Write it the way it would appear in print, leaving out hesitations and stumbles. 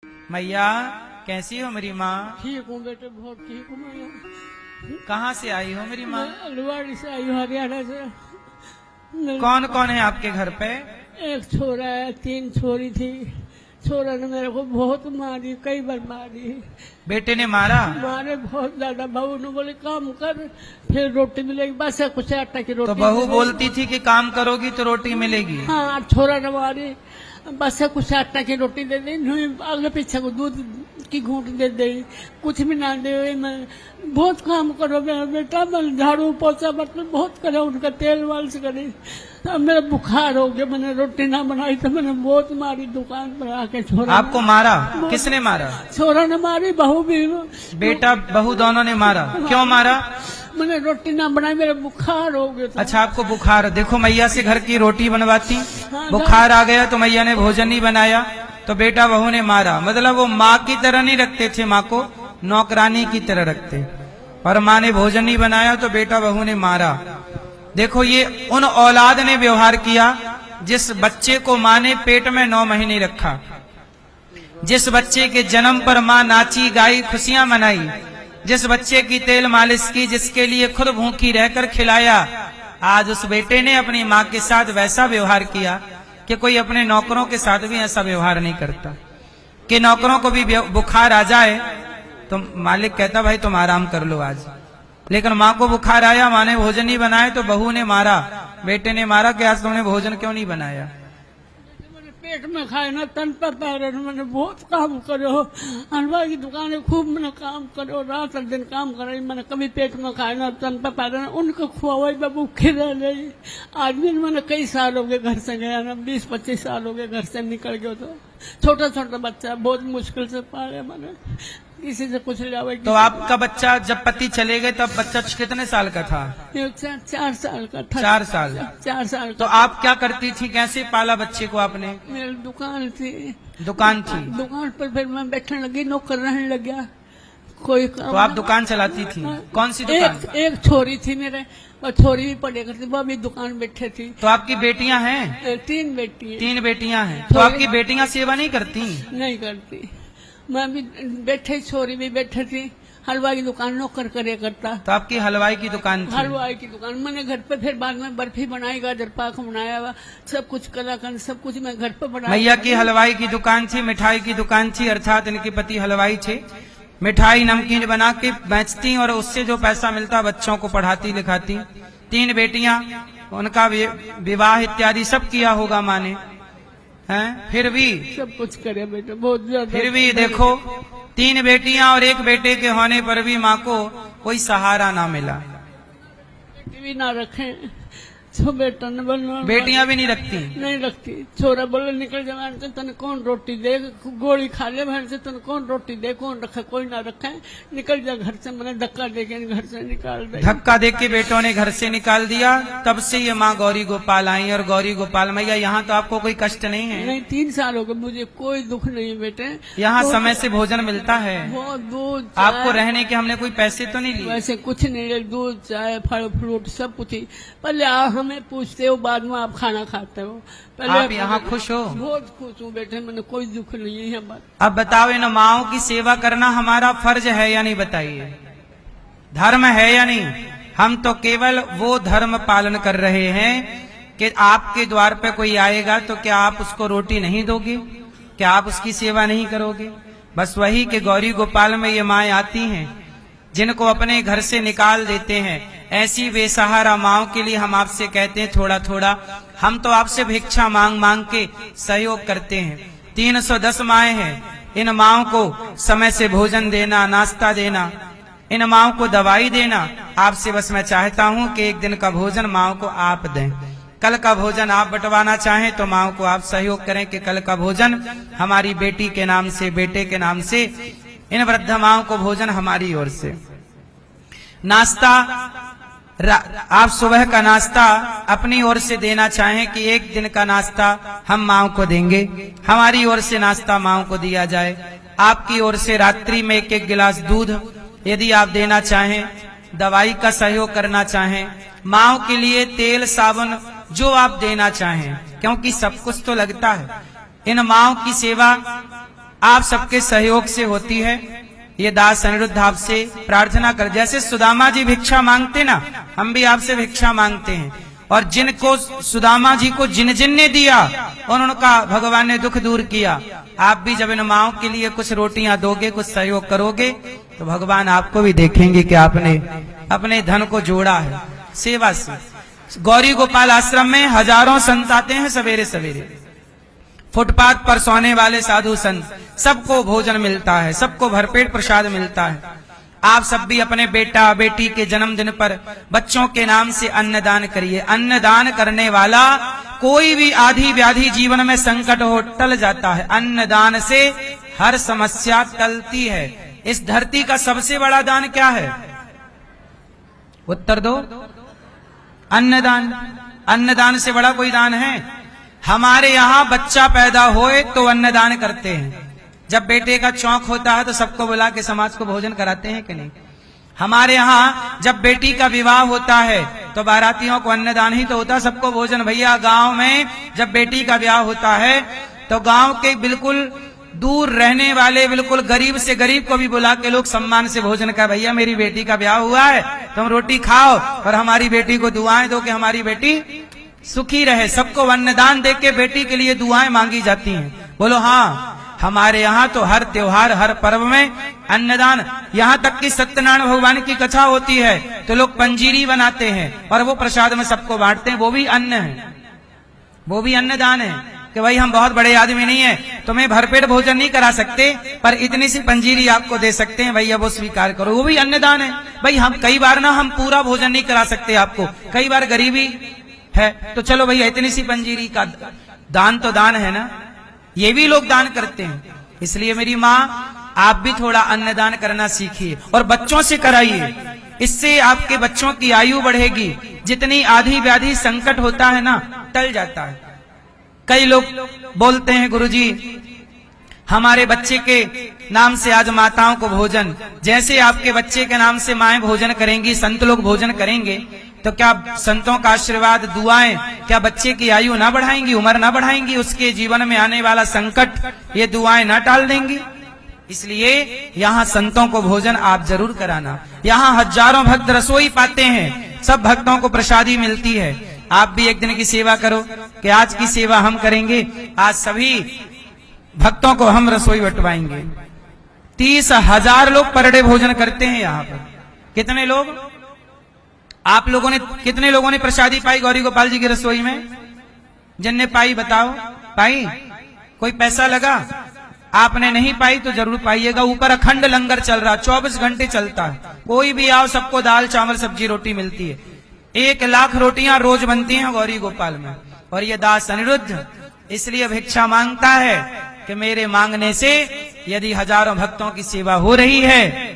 मैया कैसी हो मेरी माँ? ठीक हूँ बेटे, बहुत ठीक हूँ मैं। कहाँ से आई हो मेरी माँ? मैं अलवाड़ी से आई हूँ, हरियाणा से। कौन कौन है आपके घर पे? एक छोरा है, 3 छोरी थी। छोरा ने मेरे को बहुत मारी, कई बार मारी। बेटे ने मारा? मारे बहुत ज्यादा। बहू ने बोले काम कर, फिर रोटी मिलेगी, बस है कुछ आटा की रोटी। तो बहू मिलेगी। बोलती थी कि काम करोगी तो रोटी मिलेगी। हाँ, छोरा ने मारी, बस है कुछ आटा की रोटी दे दी, आगे पीछे को दूध की घूंट दे दी, कुछ भी ना दे। मैं बहुत काम करो मेरा बेटा, मैं झाड़ू पोछा बर्तन बहुत करे, उनका तेल वाल से करे। अब मेरा बुखार हो गया, मैंने रोटी ना बनाई तो मैंने बहुत मारी दुकान पर आके। छोरा आपको मारा? किसने मारा? छोरा ने मारी, बहू भी। बेटा बहू दोनों ने मारा? क्यों मारा? मैंने रोटी ना बनाई, मेरा बुखार हो गया था। अच्छा, आपको बुखार? देखो मैया से घर की रोटी बनवाती, हाँ, बुखार आ गया तो मैया ने भोजन नहीं बनाया तो बेटा बहू ने मारा। मतलब वो माँ की तरह नहीं रखते थे, माँ को नौकरानी की तरह रखते, और माँ ने भोजन नहीं बनाया तो बेटा बहू ने मारा। देखो ये उन औलाद ने व्यवहार किया जिस बच्चे को माँ ने पेट में 9 महीने रखा, जिस बच्चे के जन्म पर माँ नाची गाई, खुशियां मनाई, जिस बच्चे की तेल मालिश की, जिसके लिए खुद भूखी रहकर खिलाया। आज उस बेटे ने अपनी माँ के साथ वैसा व्यवहार किया कि कोई अपने नौकरों के साथ भी ऐसा व्यवहार नहीं करता। कि नौकरों को भी बुखार आ जाए तो मालिक कहता भाई तुम आराम कर लो आज, लेकिन माँ को बुखार आया, माँ ने भोजन नहीं बनाया तो बहू ने मारा, बेटे ने मारा कि आज तुमने भोजन क्यों नहीं बनाया। पेट में खाए ना, तन पर पैर, मैंने बहुत काम करो, हलवा की दुकानें खूब मैंने काम करो, रात और दिन काम करे। मैंने कभी पेट में खाए ना, तन पर पैर, उनको खुआ बाबू खिला नहीं। आदमी मैंने कई साल हो गए घर से गया ना, 20-25 साल हो गए घर से निकल गया। तो छोटा छोटा बच्चा बहुत मुश्किल से पाले मैंने, किसी से कुछ लिया। तो आपका बच्चा जब पति चले गए तब बच्चा कितने साल का था? 4 साल का था। 4 साल? 4 साल तो आप क्या करती थी, कैसे पाला बच्चे को आपने? मेरी दुकान थी। दुकान थी? दुकान पर फिर मैं बैठने लगी, नौकर रहने लग गया। कोई तो आप दुकान चलाती थी? कौन सी दुकान? एक छोरी थी मेरे, और छोरी भी पढ़े करती, वो भी दुकान बैठे थी। तो आपकी बेटियां हैं? 3 बेटी। 3 बेटियां हैं। तो आपकी बेटियां सेवा नहीं करती? नहीं करती। मैं भी बैठे, छोरी भी बैठे थी। हलवाई की दुकान नौकर करे करता। तो आपकी हलवाई की दुकान थी? हलवाई की दुकान मैंने घर पे, फिर बाद में बर्फी बनाई, गाजर पाक बनाया हुआ, सब कुछ कलाकंद सब कुछ मैं घर पे बनाया। मैया की हलवाई की दुकान थी, मिठाई की दुकान थी, अर्थात इनके पति हलवाई थे। मिठाई नमकीन बना के बेचती और उससे जो पैसा मिलता बच्चों को पढ़ाती लिखाती। 3 बेटियां, उनका विवाह इत्यादि सब किया होगा माँ ने, हैं? फिर भी सब कुछ करे बेटा, बहुत ज्यादा। फिर भी देखो 3 बेटियां और 1 बेटे के होने पर भी माँ को कोई सहारा ना मिला। बेटी भी ना रखे, तो बेटा ने बनवा। बेटियां भी नहीं रखती? नहीं रखती। छोरा बोले निकल जा, बहन से तने कौन रोटी दे, गोली खा ले, बहन से तने कौन रोटी दे, कौन रखे, कोई ना रखे, निकल जा घर से। मैंने धक्का दे के घर से निकाल दिया। धक्का दे के बेटों ने घर से निकाल दिया। तब से ये माँ गौरी गोपाल आई। और गौरी गोपाल मैया यहाँ तो आपको कोई कष्ट नहीं है? नहीं, 3 साल हो गए, मुझे कोई दुख नहीं है बेटे। यहाँ समय से भोजन मिलता है? बहुत दूध, आपको रहने के हमने कोई पैसे तो नहीं लिए? वैसे कुछ नहीं, दूध चाय फल फ्रूट सब कुछ ही। पहले आप हमें पूछते हो, बाद में आप खाना खाते हो। पहले आप यहाँ खुश हो? बहुत खुश हूँ बेटे, मैंने कोई दुख नहीं है। अब बताओ, इन माओं की सेवा करना हमारा फर्ज है या नहीं? बताइए, धर्म है या नहीं? हम तो केवल वो धर्म पालन कर रहे हैं कि आपके द्वार पे कोई आएगा तो क्या आप उसको रोटी नहीं दोगे? क्या आप उसकी सेवा नहीं करोगे? बस वही कि गौरी गोपाल में ये माएं आती हैं जिनको अपने घर से निकाल देते हैं। ऐसी बेसहारा माओं के लिए हम आपसे कहते हैं थोड़ा थोड़ा हम तो आपसे भिक्षा मांग मांग के सहयोग करते हैं। 310 माएं हैं, इन माओं को समय से भोजन देना, नाश्ता देना, इन माओं को दवाई देना। आपसे बस मैं चाहता हूं कि एक दिन का भोजन माओं को आप दें। कल का भोजन आप बंटवाना चाहें तो माओं को आप सहयोग करें कि कल का भोजन हमारी बेटी के नाम से, बेटे के नाम से, इन वृद्ध माओं को भोजन हमारी ओर से। नाश्ता आप सुबह का नाश्ता अपनी ओर से देना चाहें कि एक दिन का नाश्ता हम माओं को देंगे, हमारी ओर से नाश्ता माओं को दिया जाए। आपकी ओर से रात्रि में 1-1 गिलास दूध यदि आप देना चाहें, दवाई का सहयोग करना चाहें, माओं के लिए तेल साबुन जो आप देना चाहें, क्योंकि सब कुछ तो लगता है। इन माओं की सेवा आप सबके सहयोग से होती है। ये दास अनिरुद्ध आपसे प्रार्थना कर, जैसे सुदामा जी भिक्षा मांगते ना, हम भी आपसे भिक्षा मांगते हैं। और जिनको सुदामा जी को जिन जिन ने दिया उनका भगवान ने दुख दूर किया। आप भी जब इन माओं के लिए कुछ रोटियां दोगे, कुछ सहयोग करोगे, तो भगवान आपको भी देखेंगे कि आपने अपने धन को जोड़ा है सेवा से। गौरी गोपाल आश्रम में हजारों संत आते हैं सवेरे सवेरे, फुटपाथ पर सोने वाले साधु संत, सबको भोजन मिलता है, सबको भरपेट प्रसाद मिलता है। आप सब भी अपने बेटा बेटी के जन्मदिन पर बच्चों के नाम से अन्नदान करिए। अन्नदान करने वाला कोई भी आधी व्याधि जीवन में संकट हो टल जाता है। अन्नदान से हर समस्या टलती है। इस धरती का सबसे बड़ा दान क्या है? उत्तर दो। अन्नदान। अन्नदान से बड़ा कोई दान है? हमारे यहाँ बच्चा पैदा होए तो अन्नदान करते हैं। जब बेटे का चौक होता है तो सबको बुला के समाज को भोजन कराते हैं कि नहीं? हमारे यहाँ जब बेटी का विवाह होता है तो बारातियों को अन्नदान ही तो होता है, सबको भोजन। भैया गांव में जब बेटी का ब्याह होता है तो गांव के बिल्कुल दूर रहने वाले बिल्कुल गरीब से गरीब को भी बुला के लोग सम्मान से भोजन का, भैया मेरी बेटी का ब्याह हुआ है, तुम रोटी खाओ और हमारी बेटी को दुआएं दो कि हमारी बेटी सुखी रहे। सबको अन्नदान दे के बेटी के लिए दुआएं मांगी जाती हैं। बोलो हाँ। हमारे यहाँ तो हर त्योहार हर पर्व में अन्नदान, यहाँ तक कि सत्यनारायण भगवान की कथा होती है तो लोग पंजीरी बनाते हैं और वो प्रसाद में सबको बांटते हैं। वो भी अन्न है, वो भी अन्नदान है कि भाई हम बहुत बड़े आदमी नहीं है, तुम्हें भरपेट भोजन नहीं करा सकते, पर इतनी सी पंजीरी आपको दे सकते हैं, भैया वो स्वीकार करो, वो भी अन्नदान है। भाई हम कई बार ना हम पूरा भोजन नहीं करा सकते आपको, कई बार गरीबी है, तो चलो भैया इतनी सी पंजीरी का दान तो दान है ना, ये भी लोग दान करते हैं। इसलिए मेरी माँ, आप भी थोड़ा अन्नदान करना सीखिए और बच्चों से कराइए। इससे आपके बच्चों की आयु बढ़ेगी। जितनी आधी व्याधि संकट होता है ना, टल जाता है। कई लोग बोलते हैं गुरुजी हमारे बच्चे के नाम से आज माताओं को भोजन, जैसे आपके बच्चे के नाम से माएं भोजन करेंगी, संत लोग भोजन करेंगे, तो क्या संतों का आशीर्वाद दुआएं क्या बच्चे की आयु ना बढ़ाएंगी, उम्र ना बढ़ाएंगी, उसके जीवन में आने वाला संकट ये दुआएं ना टाल देंगी? इसलिए यहाँ संतों को भोजन आप जरूर कराना। यहाँ हजारों भक्त रसोई पाते हैं, सब भक्तों को प्रसादी मिलती है। आप भी एक दिन की सेवा करो कि आज की सेवा हम करेंगे, आज सभी भक्तों को हम रसोई बंटवाएंगे। 30,000 लोग पर डे भोजन करते हैं यहाँ पर। कितने लोग? आप लोगों ने, कितने लोगों ने प्रसादी पाई गौरी गोपाल जी की रसोई में? जिनने पाई बताओ। पाई? कोई पैसा लगा? आपने नहीं पाई तो जरूर पाइएगा। ऊपर अखंड लंगर चल रहा, 24 घंटे चलता है। कोई भी आओ, सबको दाल चावल सब्जी रोटी मिलती है। 1 लाख रोटियां रोज बनती हैं गौरी गोपाल में। और ये दास अनिरुद्ध इसलिए भिक्षा मांगता है कि मेरे मांगने से यदि हजारों भक्तों की सेवा हो रही है